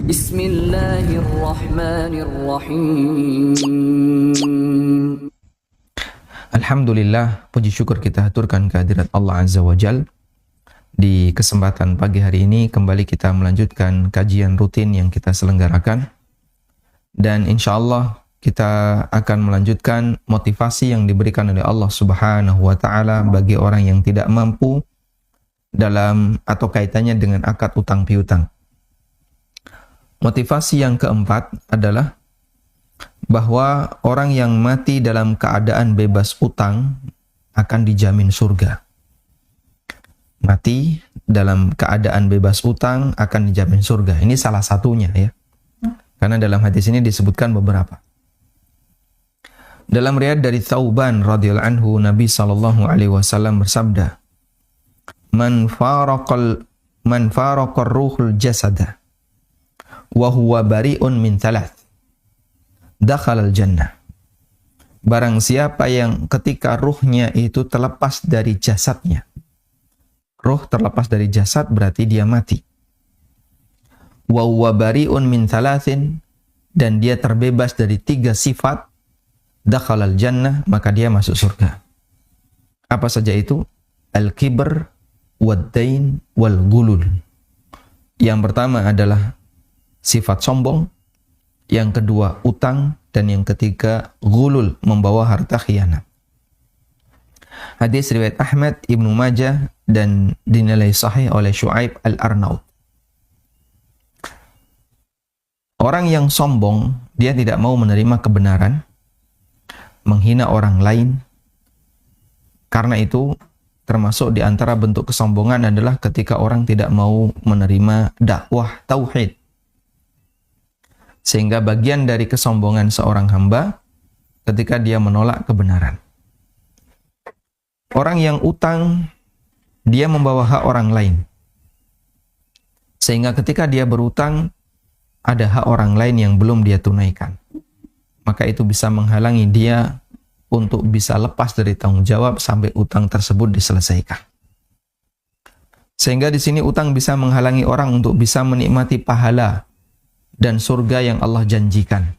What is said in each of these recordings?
Bismillahirrahmanirrahim. Alhamdulillah, puji syukur kita haturkan kehadirat Allah Azza wa Jal. Di kesempatan pagi hari ini kembali kita melanjutkan kajian rutin yang kita selenggarakan. Dan insya Allah kita akan melanjutkan motivasi yang diberikan oleh Allah Subhanahu wa Ta'ala bagi orang yang tidak mampu dalam atau kaitannya dengan akad utang piutang. Motivasi yang keempat adalah bahwa orang yang mati dalam keadaan bebas utang akan dijamin surga. Mati dalam keadaan bebas utang akan dijamin surga. Ini salah satunya ya. Karena dalam hadis ini disebutkan beberapa. Dalam riwayat dari Thauban radhiyallahu anhu, Nabi sallallahu alaihi wasallam bersabda, "Man faraqal ruhul jasada wa huwa bari'un min thalath, dakhalal jannah." Barang siapa yang ketika ruhnya itu terlepas dari jasadnya. Ruh terlepas dari jasad berarti dia mati. Wa huwa bari'un min thalathin, dan dia terbebas dari 3 sifat, dakhalal jannah, maka dia masuk surga. Apa saja itu? Al-kibr, wad-dain, wal-gulul. Yang pertama adalah sifat sombong, yang kedua utang, dan yang ketiga gulul, membawa harta khianat. Hadis riwayat Ahmad, Ibnu Majah, dan dinilai sahih oleh Syu'aib Al-Arnaud. Orang yang sombong, dia tidak mau menerima kebenaran, menghina orang lain. Karena itu, termasuk di antara bentuk kesombongan adalah ketika orang tidak mau menerima dakwah tauhid. Sehingga bagian dari kesombongan seorang hamba ketika dia menolak kebenaran. Orang yang utang, dia membawa hak orang lain. Sehingga ketika dia berutang, ada hak orang lain yang belum dia tunaikan. Maka itu bisa menghalangi dia untuk bisa lepas dari tanggung jawab sampai utang tersebut diselesaikan. Sehingga di sini utang bisa menghalangi orang untuk bisa menikmati pahala dan surga yang Allah janjikan.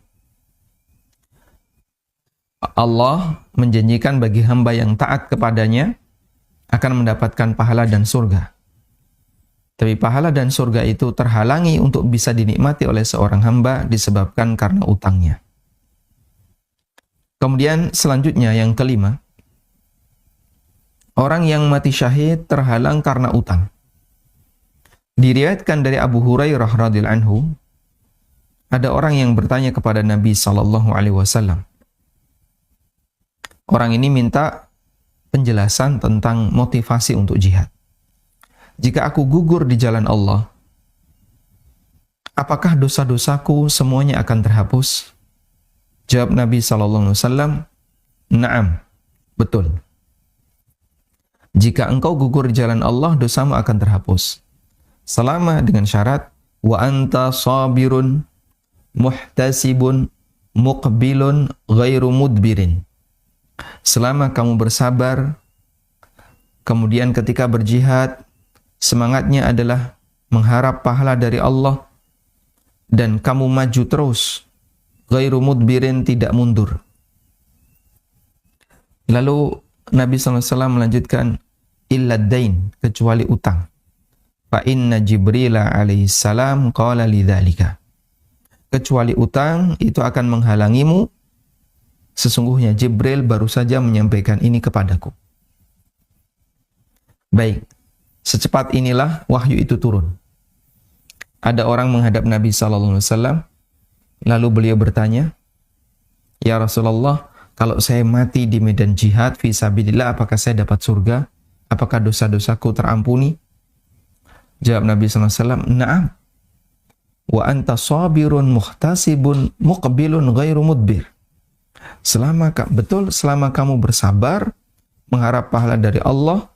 Allah menjanjikan bagi hamba yang taat kepadanya akan mendapatkan pahala dan surga. Tapi pahala dan surga itu terhalangi untuk bisa dinikmati oleh seorang hamba disebabkan karena utangnya. Kemudian selanjutnya yang kelima, orang yang mati syahid terhalang karena utang. Diriwayatkan dari Abu Hurairah radhiyallahu anhu, ada orang yang bertanya kepada Nabi sallallahu alaihi wasallam. Orang ini minta penjelasan tentang motivasi untuk jihad. Jika aku gugur di jalan Allah, apakah dosa-dosaku semuanya akan terhapus? Jawab Nabi SAW, "Na'am, betul. Jika engkau gugur di jalan Allah, dosamu akan terhapus. Selama dengan syarat, wa anta sabirun, muhtasibun, muqbilun, ghairu mudbirin. Selama kamu bersabar, kemudian ketika berjihad, semangatnya adalah mengharap pahala dari Allah, dan kamu maju terus, ghairu mudbirin, tidak mundur." Lalu Nabi SAW melanjutkan, illa dain, kecuali utang. Fa inna Jibril alaihissalam qala lidzalika. Kecuali utang itu akan menghalangimu. Sesungguhnya Jibril baru saja menyampaikan ini kepadaku. Baik, secepat inilah wahyu itu turun. Ada orang menghadap Nabi SAW, lalu beliau bertanya, "Ya Rasulullah, kalau saya mati di medan jihad fi sabilillah, apakah saya dapat surga? Apakah dosa-dosaku terampuni?" Jawab Nabi SAW, "Na'am. Wa anta sabirun muhtasibun muqbilun ghairu mudbir." Selama kamu bersabar, mengharap pahala dari Allah,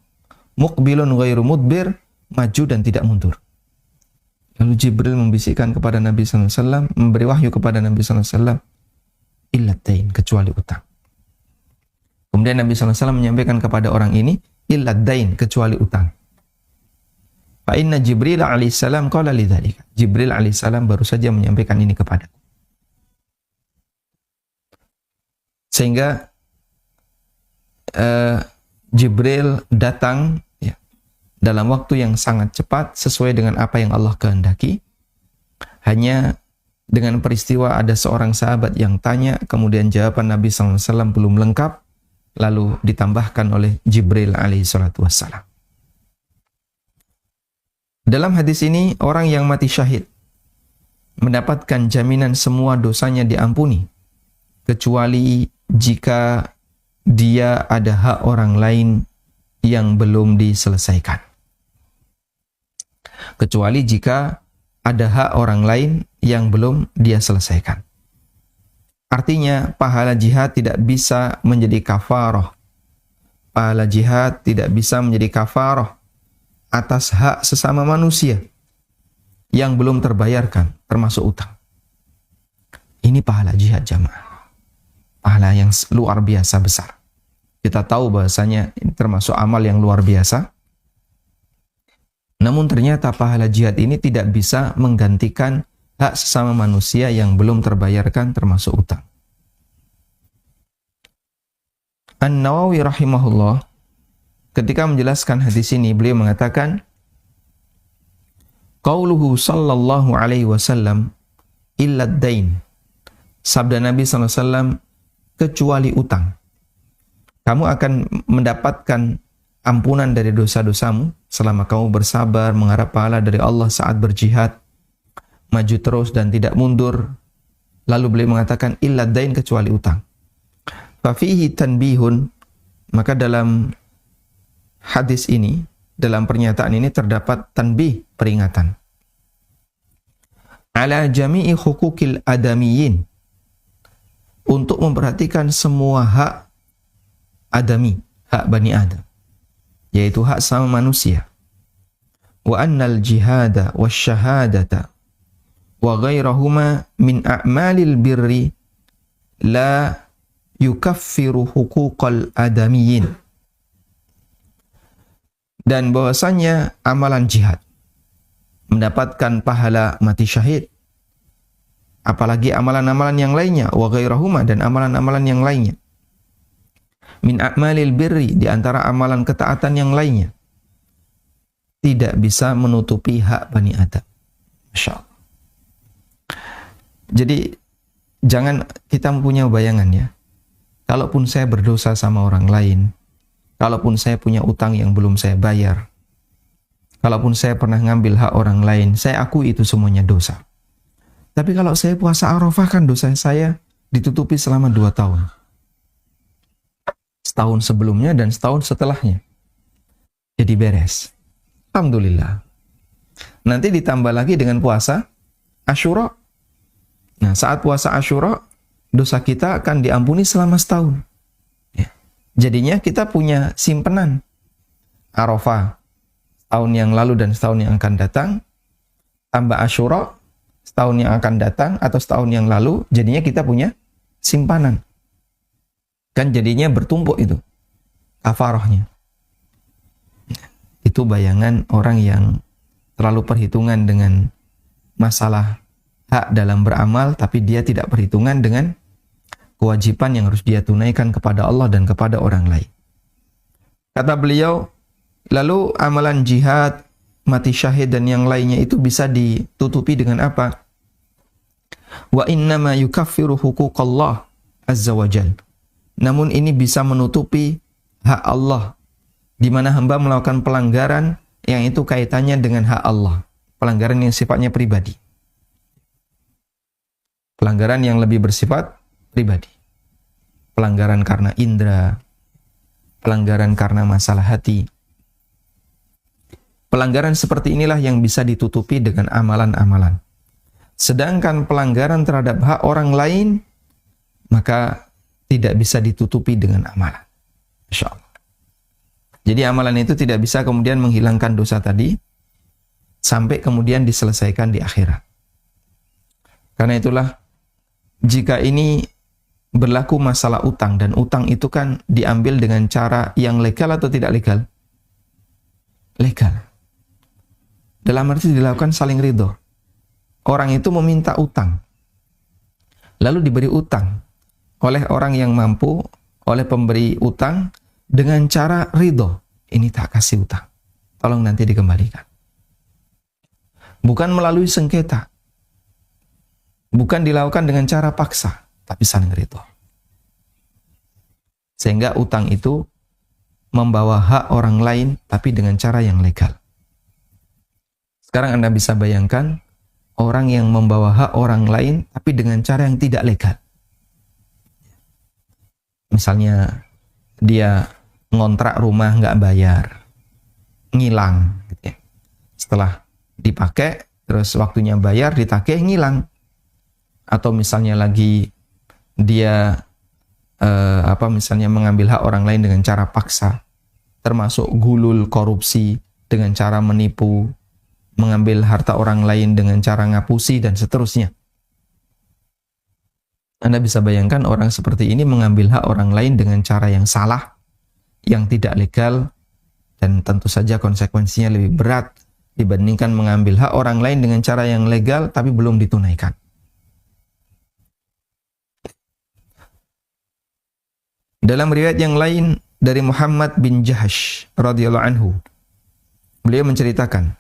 muqbilun ghairu mudbir, maju dan tidak mundur. Lalu Jibril membisikkan kepada Nabi SAW, memberi wahyu kepada Nabi SAW, illa dain, kecuali utang. Kemudian Nabi SAW menyampaikan kepada orang ini, illa dain, kecuali utang. Fa inna Jibril alaihissalam qala lidzalika. Jibril alaihissalam baru saja menyampaikan ini kepadaku. Sehingga Jibril datang ya, dalam waktu yang sangat cepat sesuai dengan apa yang Allah kehendaki. Hanya dengan peristiwa ada seorang sahabat yang tanya, kemudian jawaban Nabi SAW belum lengkap, lalu ditambahkan oleh Jibril alaihissalatu wassalam. Dalam hadis ini, orang yang mati syahid mendapatkan jaminan semua dosanya diampuni, kecuali jika dia ada hak orang lain yang belum diselesaikan. Kecuali jika ada hak orang lain yang belum dia selesaikan. Artinya, pahala jihad tidak bisa menjadi kafarah. Pahala jihad tidak bisa menjadi kafarah atas hak sesama manusia yang belum terbayarkan, termasuk utang. Ini pahala jihad jamaah. Pahala yang luar biasa besar. Kita tahu bahasanya ini termasuk amal yang luar biasa. Namun ternyata pahala jihad ini tidak bisa menggantikan hak sesama manusia yang belum terbayarkan, termasuk utang. An-Nawawi rahimahullah ketika menjelaskan hadis ini, beliau mengatakan, qauluhu sallallahu alaihi wasallam illa ad-dain. Sabda Nabi SAW, kecuali utang. Kamu akan mendapatkan ampunan dari dosa-dosamu selama kamu bersabar, mengharap pahala dari Allah saat berjihad, maju terus dan tidak mundur. Lalu beliau mengatakan, illa ad-dain, kecuali utang. Fa fihi tanbihun, maka dalam hadis ini, dalam pernyataan ini terdapat tanbih, peringatan. Ala jami'i hukukil adamiyin, untuk memperhatikan semua hak adami, hak Bani Adam, yaitu hak sama manusia. Wa annal jihada wa syahadata wa ghairahuma min a'malil birri la yukaffiru hukukal adamiyin. Dan bahwasanya amalan jihad mendapatkan pahala mati syahid, apalagi amalan-amalan yang lainnya, wa ghairahuma, dan amalan-amalan yang lainnya, min a'malil birri, di antara amalan ketaatan yang lainnya, tidak bisa menutupi hak Bani Adam. Masya Allah. Jadi jangan kita mempunyai bayangan ya, kalaupun saya berdosa sama orang lain, kalaupun saya punya utang yang belum saya bayar, kalaupun saya pernah ngambil hak orang lain, saya akui itu semuanya dosa. Tapi kalau saya puasa Arafah, kan dosa saya ditutupi selama 2 tahun. Setahun sebelumnya dan setahun setelahnya. Jadi beres. Alhamdulillah. Nanti ditambah lagi dengan puasa Asyura. Nah, saat puasa Asyura, dosa kita akan diampuni selama setahun. Jadinya kita punya simpenan Arafah tahun yang lalu dan setahun yang akan datang, tambah Asyura setahun yang akan datang atau setahun yang lalu, jadinya kita punya simpanan. Kan jadinya bertumpuk itu kafarahnya. Itu bayangan orang yang terlalu perhitungan dengan masalah hak dalam beramal, tapi dia tidak perhitungan dengan kewajiban yang harus dia tunaikan kepada Allah dan kepada orang lain. Kata beliau, lalu amalan jihad, mati syahid dan yang lainnya itu bisa ditutupi dengan apa? Wa innama yukaffiru huquqallah azza wa jal. Namun ini bisa menutupi hak Allah, di mana hamba melakukan pelanggaran yang itu kaitannya dengan hak Allah, pelanggaran yang sifatnya pribadi, pelanggaran yang lebih bersifat pribadi, pelanggaran karena indera, pelanggaran karena masalah hati. Pelanggaran seperti inilah yang bisa ditutupi dengan amalan-amalan. Sedangkan pelanggaran terhadap hak orang lain, maka tidak bisa ditutupi dengan amalan. Insya Allah. Jadi amalan itu tidak bisa kemudian menghilangkan dosa tadi, sampai kemudian diselesaikan di akhirat. Karena itulah, jika ini berlaku masalah utang, dan utang itu kan diambil dengan cara yang legal atau tidak legal? Legal. Dalam arti dilakukan saling ridho. Orang itu meminta utang, lalu diberi utang oleh orang yang mampu, oleh pemberi utang, dengan cara ridho. Ini tak kasih utang, tolong nanti dikembalikan. Bukan melalui sengketa, bukan dilakukan dengan cara paksa, tapi saling ridho. Sehingga utang itu membawa hak orang lain, tapi dengan cara yang legal. Sekarang Anda bisa bayangkan, orang yang membawa hak orang lain, tapi dengan cara yang tidak legal. Misalnya, dia ngontrak rumah nggak bayar, ngilang. Gitu ya. Setelah dipakai, terus waktunya bayar, ditagih, ngilang. Atau misalnya lagi dia misalnya mengambil hak orang lain dengan cara paksa, termasuk gulul, korupsi, dengan cara menipu, mengambil harta orang lain dengan cara ngapusi, dan seterusnya. Anda bisa bayangkan orang seperti ini mengambil hak orang lain dengan cara yang salah, yang tidak legal, dan tentu saja konsekuensinya lebih berat dibandingkan mengambil hak orang lain dengan cara yang legal tapi belum ditunaikan. Dalam riwayat yang lain dari Muhammad bin Jahash radhiyallahu anhu, beliau menceritakan,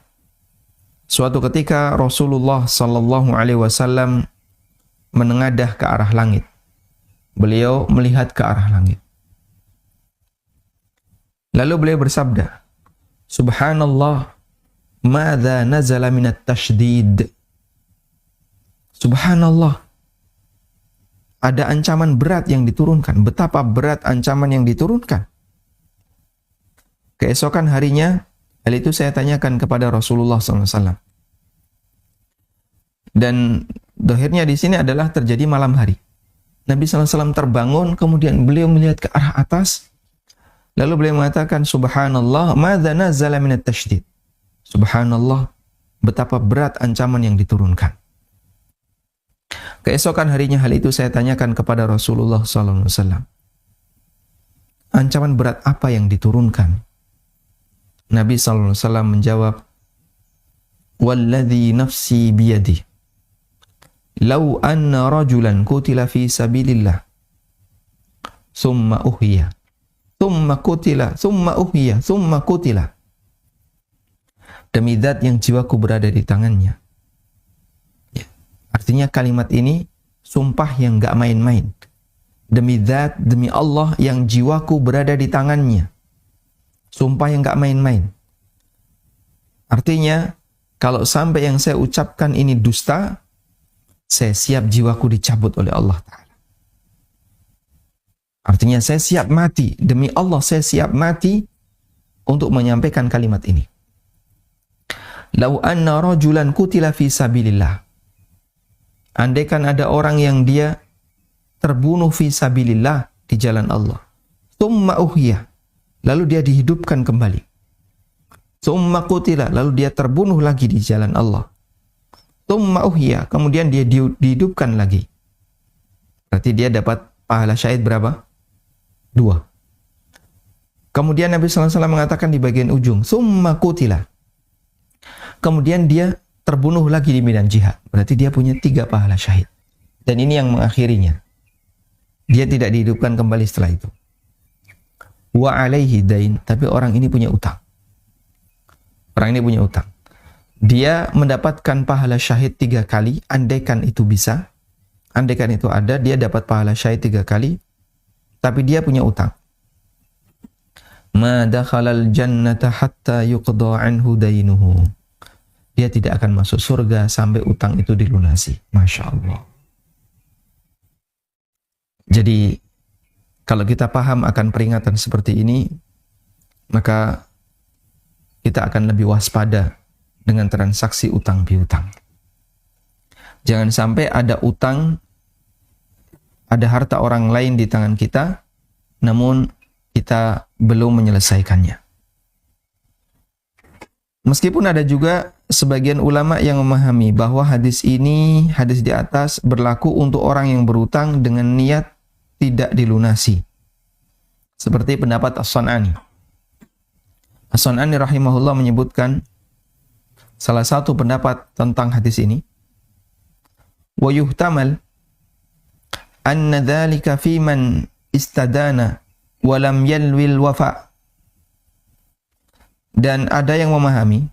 suatu ketika Rasulullah sallallahu alaihi wasallam menengadah ke arah langit. Beliau melihat ke arah langit. Lalu beliau bersabda, Subhanallah, madza nazala minat tashdid. Subhanallah, ada ancaman berat yang diturunkan. Betapa berat ancaman yang diturunkan. Keesokan harinya, hal itu saya tanyakan kepada Rasulullah SAW. Dan dohirnya di sini adalah terjadi malam hari. Nabi SAW terbangun, kemudian beliau melihat ke arah atas. Lalu beliau mengatakan, Subhanallah, madza nazala minat tashdid. Subhanallah, betapa berat ancaman yang diturunkan. Keesokan harinya hal itu saya tanyakan kepada Rasulullah SAW. Ancaman berat apa yang diturunkan? Nabi SAW menjawab, Walladhi nafsi biyadi, Lau anna rajulan kutila fi sabilillah, Summa uhiya, Summa kutila, Summa uhiya, Summa kutila. Demi zat yang jiwaku berada di tangannya. Artinya kalimat ini sumpah yang gak main-main. Demi zat, demi Allah yang jiwaku berada di tangannya. Sumpah yang gak main-main. Artinya, kalau sampai yang saya ucapkan ini dusta, saya siap jiwaku dicabut oleh Allah Ta'ala. Artinya saya siap mati. Demi Allah saya siap mati untuk menyampaikan kalimat ini. Lau anna rajulan kutila fi sabilillah. Andaikan ada orang yang dia terbunuh fi sabilillah, di jalan Allah. Tsumma uhya, lalu dia dihidupkan kembali. Tsumma qutila, lalu dia terbunuh lagi di jalan Allah. Tsumma uhya, kemudian dia dihidupkan lagi. Berarti dia dapat pahala syahid berapa? 2. Kemudian Nabi SAW mengatakan di bagian ujung, Tsumma qutila. Kemudian dia terbunuh lagi di medan jihad. Berarti dia punya 3 pahala syahid. Dan ini yang mengakhirinya. Dia tidak dihidupkan kembali setelah itu. Wa alaihi dain, tapi orang ini punya utang. Orang ini punya utang. Dia mendapatkan pahala syahid 3 kali, andaikan itu bisa. Andaikan itu ada, dia dapat pahala syahid 3 kali. Tapi dia punya utang. Ma dakhalal jannata hatta yuqda anhu dainuhu. Dia tidak akan masuk surga sampai utang itu dilunasi. Masya Allah. Jadi, kalau kita paham akan peringatan seperti ini, maka kita akan lebih waspada dengan transaksi utang piutang. Jangan sampai ada utang, ada harta orang lain di tangan kita, namun kita belum menyelesaikannya. Meskipun ada juga sebagian ulama yang memahami bahwa hadis ini, hadis di atas, berlaku untuk orang yang berutang dengan niat tidak dilunasi. Seperti pendapat As-San'ani. As-San'ani rahimahullah menyebutkan, salah satu pendapat tentang hadis ini, wa yuhtamal anna dzalika fi man istadana wa lam yalwil wafa. Dan ada yang memahami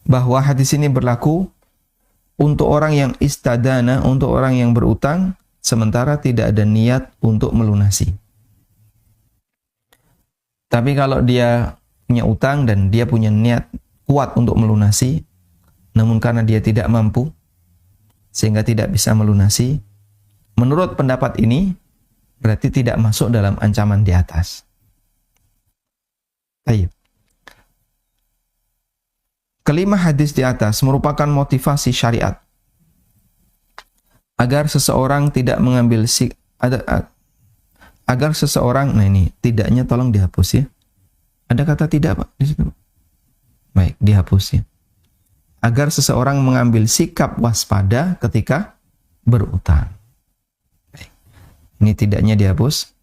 bahwa hadis ini berlaku untuk orang yang istadana, untuk orang yang berutang sementara tidak ada niat untuk melunasi. Tapi kalau dia punya utang dan dia punya niat kuat untuk melunasi, namun karena dia tidak mampu, sehingga tidak bisa melunasi, menurut pendapat ini, berarti tidak masuk dalam ancaman di atas. Baik. Kelima hadis di atas merupakan motivasi syariat agar seseorang tidak mengambil agar seseorang, nah ini tidaknya tolong dihapus ya. Ada kata tidak Pak di situ? Baik, dihapus ya. Agar seseorang mengambil sikap waspada ketika berutang. Baik. Ini tidaknya dihapus.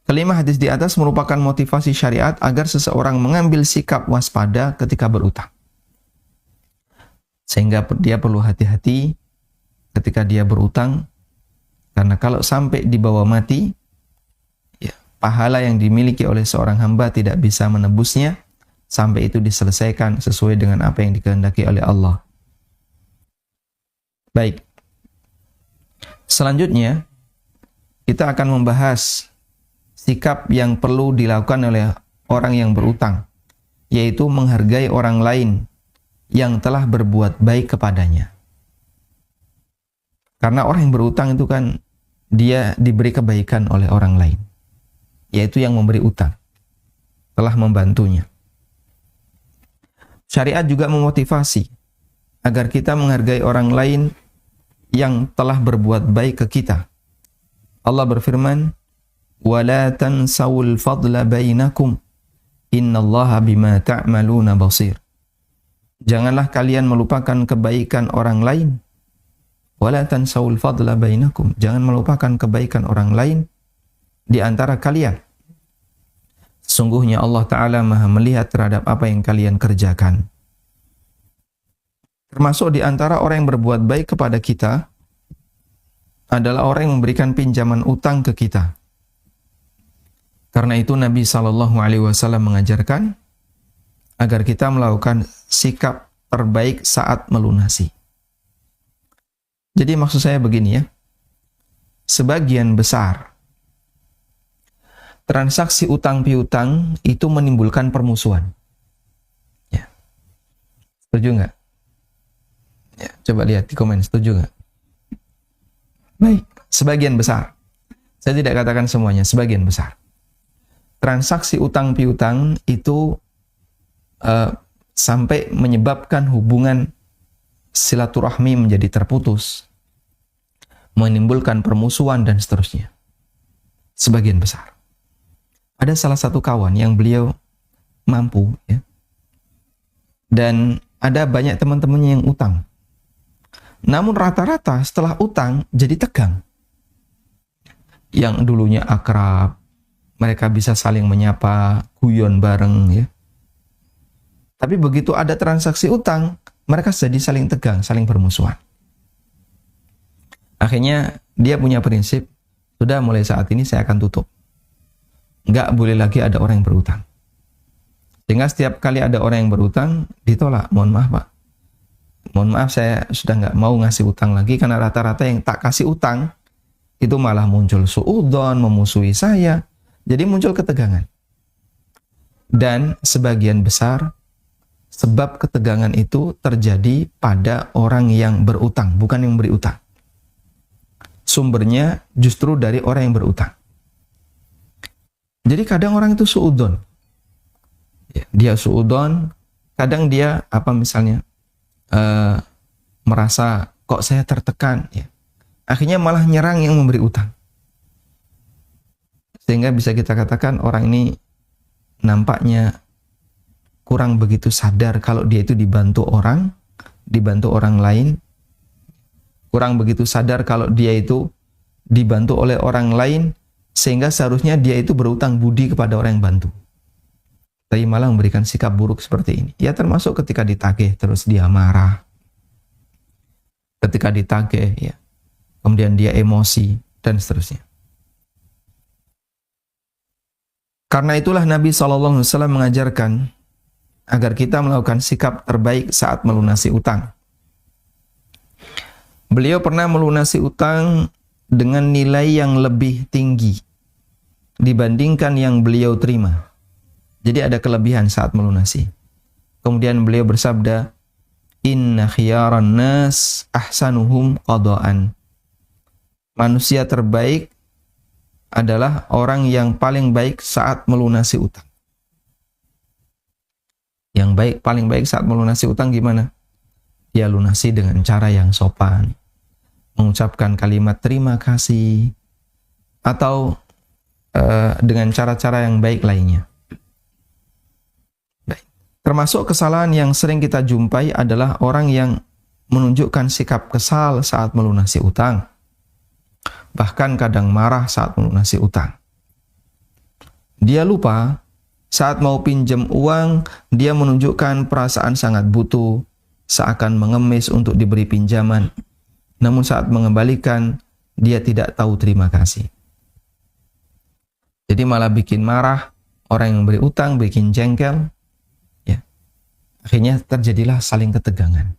Kelima hadis di atas merupakan motivasi syariat agar seseorang mengambil sikap waspada ketika berutang. Sehingga dia perlu hati-hati ketika dia berutang, karena kalau sampai dibawa mati, pahala yang dimiliki oleh seorang hamba tidak bisa menebusnya sampai itu diselesaikan sesuai dengan apa yang dikehendaki oleh Allah. Baik. Selanjutnya, kita akan membahas sikap yang perlu dilakukan oleh orang yang berutang, yaitu menghargai orang lain yang telah berbuat baik kepadanya. Karena orang yang berutang itu kan dia diberi kebaikan oleh orang lain, yaitu yang memberi utang, telah membantunya. Syariat juga memotivasi agar kita menghargai orang lain yang telah berbuat baik ke kita. Allah berfirman, وَلَا تَنْسَوُا الْفَضْلَ بَيْنَكُمْ إِنَّ اللَّهَ بِمَا تَعْمَلُونَ بَصِيرٌ. Janganlah kalian melupakan kebaikan orang lain. وَلَا تَنْسَوُا الْفَضْلَ بَيْنَكُمْ. Jangan melupakan kebaikan orang lain di antara kalian. Sungguhnya Allah Ta'ala Maha melihat terhadap apa yang kalian kerjakan. Termasuk di antara orang yang berbuat baik kepada kita adalah orang yang memberikan pinjaman utang ke kita. Karena itu Nabi SAW mengajarkan agar kita melakukan sikap terbaik saat melunasi. Jadi maksud saya begini ya, sebagian besar transaksi utang piutang itu menimbulkan permusuhan. Ya. Setuju nggak? Ya, coba lihat di komen, setuju nggak? Baik, sebagian besar. Saya tidak katakan semuanya, sebagian besar. Transaksi utang piutang itu sampai menyebabkan hubungan silaturahmi menjadi terputus, menimbulkan permusuhan dan seterusnya. Sebagian besar. Ada salah satu kawan yang beliau mampu, ya, dan ada banyak teman-temannya yang utang. Namun rata-rata setelah utang jadi tegang. Yang dulunya akrab, mereka bisa saling menyapa, guyon bareng, ya. Tapi begitu ada transaksi utang, mereka jadi saling tegang, saling bermusuhan. Akhirnya dia punya prinsip, sudah mulai saat ini saya akan tutup. Nggak boleh lagi ada orang yang berutang. Sehingga setiap kali ada orang yang berutang, ditolak. Mohon maaf Pak, mohon maaf saya sudah nggak mau ngasih utang lagi, karena rata-rata yang tak kasih utang, itu malah muncul suudzon, memusuhi saya. Jadi muncul ketegangan. Dan sebagian besar, sebab ketegangan itu terjadi pada orang yang berutang, bukan yang beri utang. Sumbernya justru dari orang yang berutang. Jadi kadang orang itu suudzon. Dia suudzon, kadang dia misalnya merasa kok saya tertekan, ya. Akhirnya malah nyerang yang memberi utang. Sehingga bisa kita katakan orang ini nampaknya kurang begitu sadar kalau dia itu dibantu orang lain. Kurang begitu sadar kalau dia itu dibantu oleh orang lain, sehingga seharusnya dia itu berutang budi kepada orang yang bantu. tapi malah memberikan sikap buruk seperti ini. Ya termasuk ketika ditagih terus dia marah. Ketika ditagih ya, kemudian dia emosi dan seterusnya. Karena itulah Nabi SAW mengajarkan agar kita melakukan sikap terbaik saat melunasi utang. Beliau pernah melunasi utang dengan nilai yang lebih tinggi dibandingkan yang beliau terima. Jadi ada kelebihan saat melunasi. Kemudian beliau bersabda, "Inna khiyaran nas ahsanuhum qada'an." Manusia terbaik adalah orang yang paling baik saat melunasi utang. Yang paling baik saat melunasi utang gimana? Dia lunasi dengan cara yang sopan, mengucapkan kalimat terima kasih, atau dengan cara-cara yang baik lainnya. Baik. Termasuk kesalahan yang sering kita jumpai adalah orang yang menunjukkan sikap kesal saat melunasi utang. Bahkan kadang marah saat melunasi utang. Dia lupa saat mau pinjam uang, dia menunjukkan perasaan sangat butuh, seakan mengemis untuk diberi pinjaman. Namun saat mengembalikan, dia tidak tahu terima kasih. Jadi malah bikin marah, orang yang beri utang bikin jengkel. Ya. Akhirnya terjadilah saling ketegangan.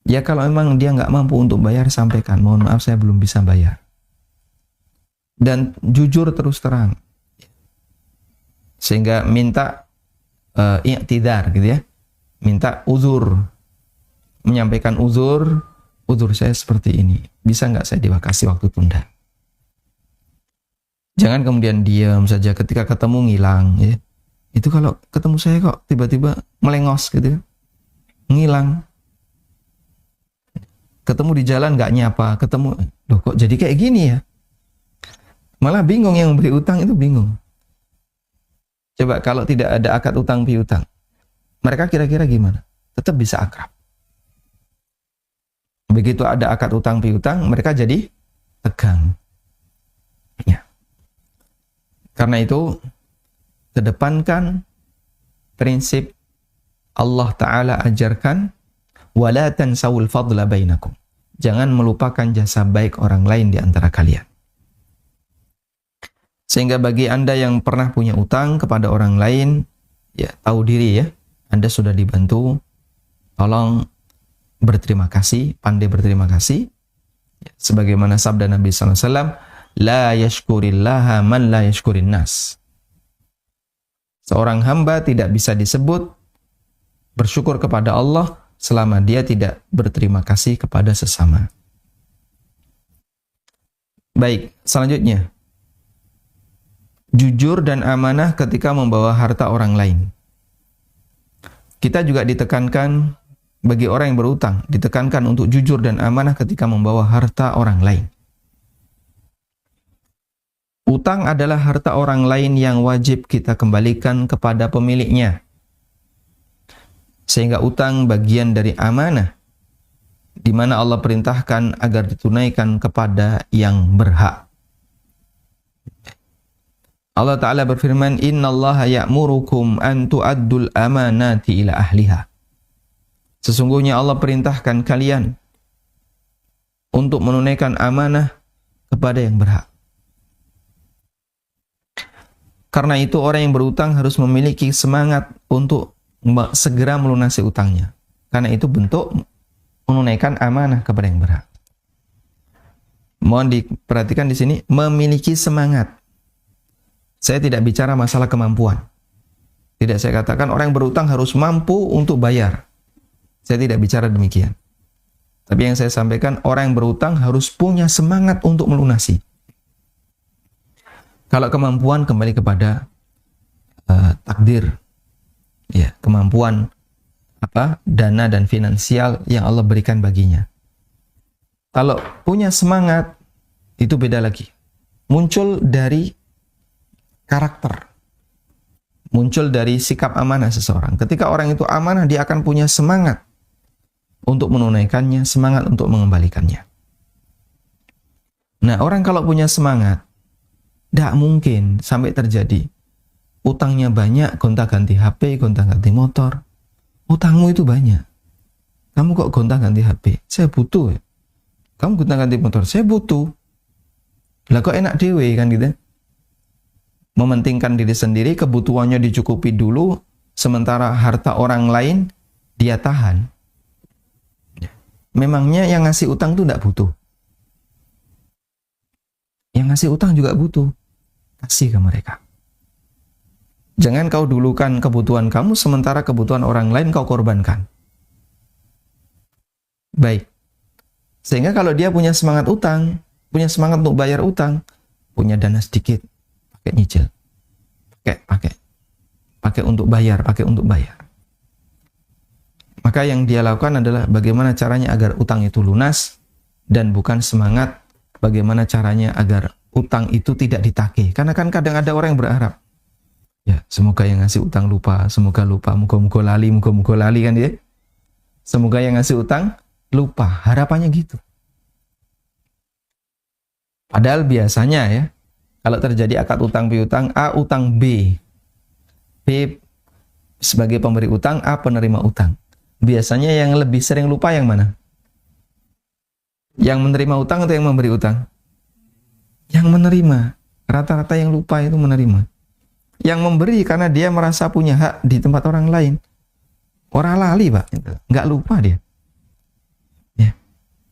Ya kalau memang dia nggak mampu untuk bayar, sampaikan, mohon maaf saya belum bisa bayar. Dan jujur terus terang. Sehingga minta i'tidar gitu ya. Minta uzur. Menyampaikan uzur saya seperti ini. Bisa nggak saya dikasih waktu tunda? Jangan kemudian diam saja ketika ketemu ngilang. Ya. Itu kalau ketemu saya kok tiba-tiba melengos gitu ya. Ngilang. Ketemu di jalan nggak nyapa, ketemu, loh kok jadi kayak gini ya? Malah bingung, yang memberi utang itu bingung. Coba kalau tidak ada akad utang piutang, mereka kira-kira gimana? Tetap bisa akrab. Begitu ada akad utang piutang, mereka jadi tegang. Ya. Karena itu, kedepankan prinsip Allah Ta'ala ajarkan, wala tansawul fadla bainakum. Jangan melupakan jasa baik orang lain di antara kalian. Sehingga bagi Anda yang pernah punya utang kepada orang lain, ya tahu diri ya, Anda sudah dibantu, tolong berterima kasih, pandai berterima kasih. Ya, sebagaimana sabda Nabi SAW, la yashkurillaha man la yashkurin nas. Seorang hamba tidak bisa disebut bersyukur kepada Allah selama dia tidak berterima kasih kepada sesama. Baik, selanjutnya. Jujur dan amanah ketika membawa harta orang lain. Kita juga ditekankan, bagi orang yang berutang, ditekankan untuk jujur dan amanah ketika membawa harta orang lain. Utang adalah harta orang lain yang wajib kita kembalikan kepada pemiliknya. Sehingga utang bagian dari amanah, di mana Allah perintahkan agar ditunaikan kepada yang berhak. Allah Ta'ala berfirman, Innallaha ya'murukum an tu'addul amanati ila ahliha. Sesungguhnya Allah perintahkan kalian untuk menunaikan amanah kepada yang berhak. Karena itu orang yang berutang harus memiliki semangat untuk segera melunasi utangnya. Karena itu bentuk menunaikan amanah kepada yang berhak. Mohon diperhatikan di sini, memiliki semangat. Saya tidak bicara masalah kemampuan. Tidak saya katakan orang yang berutang harus mampu untuk bayar. Saya tidak bicara demikian. Tapi yang saya sampaikan, orang yang berutang harus punya semangat untuk melunasi. Kalau kemampuan kembali kepada takdir. Ya, kemampuan dana dan finansial yang Allah berikan baginya. Kalau punya semangat, itu beda lagi. Muncul dari karakter. Muncul dari sikap amanah seseorang. Ketika orang itu amanah, dia akan punya semangat untuk menunaikannya, semangat untuk mengembalikannya. Nah, orang kalau punya semangat, tidak mungkin sampai terjadi utangnya banyak, gonta-ganti HP, gonta-ganti motor. Utangmu itu banyak. Kamu kok gonta-ganti HP? Saya butuh. Kamu gonta-ganti motor? Saya butuh. Lah kok enak dewe kan gitu. Mementingkan diri sendiri, kebutuhannya dicukupi dulu, sementara harta orang lain dia tahan. Memangnya yang ngasih utang tuh enggak butuh. Yang ngasih utang juga butuh. Kasih ke mereka. Jangan kau dulukan kebutuhan kamu, sementara kebutuhan orang lain kau korbankan. Baik. Sehingga kalau dia punya semangat utang, punya semangat untuk bayar utang, punya dana sedikit, pakai nyicil. Pakai untuk bayar, Maka yang dia lakukan adalah bagaimana caranya agar utang itu lunas, dan bukan semangat bagaimana caranya agar utang itu tidak ditagih. Karena kan kadang ada orang yang berharap, ya semoga yang ngasih utang lupa, semoga lupa, muka-muka lali kan ya. Semoga yang ngasih utang lupa, harapannya gitu. Padahal biasanya ya, kalau terjadi akad utang piutang, A utang B sebagai pemberi utang, A penerima utang. Biasanya yang lebih sering lupa yang mana? Yang menerima utang atau yang memberi utang? Yang menerima. Rata-rata yang lupa itu menerima. Yang memberi karena dia merasa punya hak di tempat orang lain. Orang lali, Pak. Nggak lupa dia. Ya.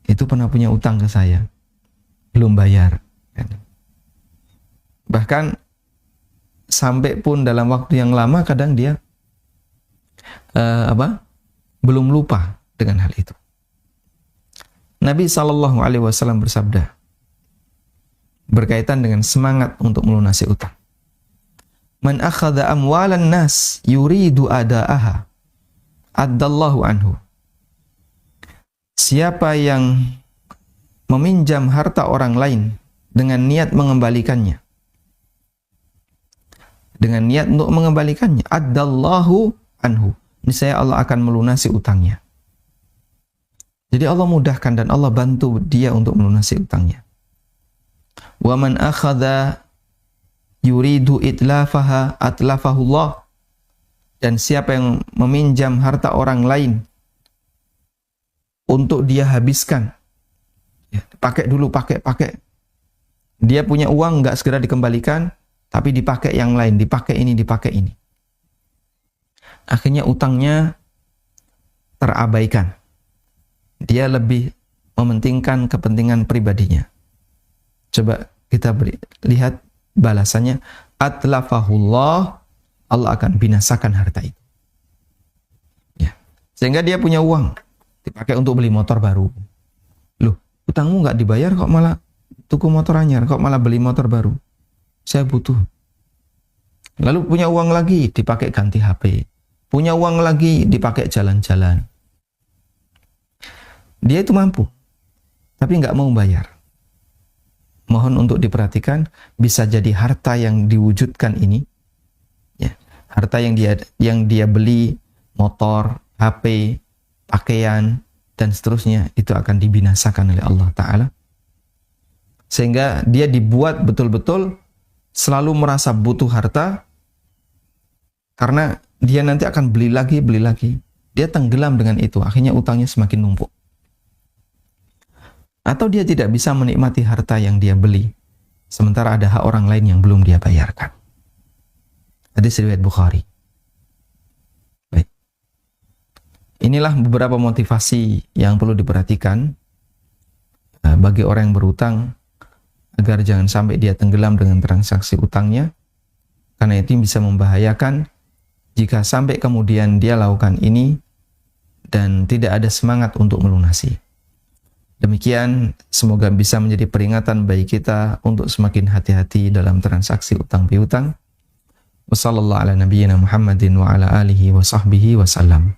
Itu pernah punya utang ke saya. Belum bayar. Bahkan sampai pun dalam waktu yang lama kadang dia belum lupa dengan hal itu. Nabi SAW bersabda berkaitan dengan semangat untuk melunasi utang. Man akhadha amwalan nas yuridu ada'aha addallahu anhu. Siapa yang meminjam harta orang lain dengan niat mengembalikannya, addallahu anhu, niscaya Allah akan melunasi utangnya. Jadi Allah mudahkan dan Allah bantu dia untuk melunasi utangnya. Wa man akhadha yuridu itlafaha atlafahullah. Dan siapa yang meminjam harta orang lain untuk dia habiskan, ya, pakai dulu, pakai. Dia punya uang nggak segera dikembalikan, tapi dipakai yang lain, dipakai ini. Akhirnya utangnya terabaikan. Dia lebih mementingkan kepentingan pribadinya. Coba kita lihat balasannya. Atlafahullah, Allah akan binasakan harta itu. Ya. Sehingga dia punya uang, dipakai untuk beli motor baru. Loh, utangmu nggak dibayar kok malah tuku motor anyar, kok malah beli motor baru. Saya butuh. Lalu punya uang lagi, dipakai ganti HP. Punya uang lagi, dipakai jalan-jalan. Dia itu mampu, tapi nggak mau bayar. Mohon untuk diperhatikan, bisa jadi harta yang diwujudkan ini, ya, harta yang dia beli, motor, HP, pakaian, dan seterusnya, itu akan dibinasakan oleh Allah Ta'ala. Sehingga dia dibuat betul-betul selalu merasa butuh harta, karena dia nanti akan beli lagi. Dia tenggelam dengan itu, akhirnya utangnya semakin numpuk. Atau dia tidak bisa menikmati harta yang dia beli, sementara ada hak orang lain yang belum dia bayarkan. Hadis riwayat Bukhari. Baik. Inilah beberapa motivasi yang perlu diperhatikan bagi orang yang berutang, agar jangan sampai dia tenggelam dengan transaksi utangnya, karena itu bisa membahayakan jika sampai kemudian dia lakukan ini dan tidak ada semangat untuk melunasi. Demikian, semoga bisa menjadi peringatan bagi kita untuk semakin hati-hati dalam transaksi utang piutang. Wassallallahu ala nabiyyina Muhammadin wa ala alihi wa sahbihi wasallam.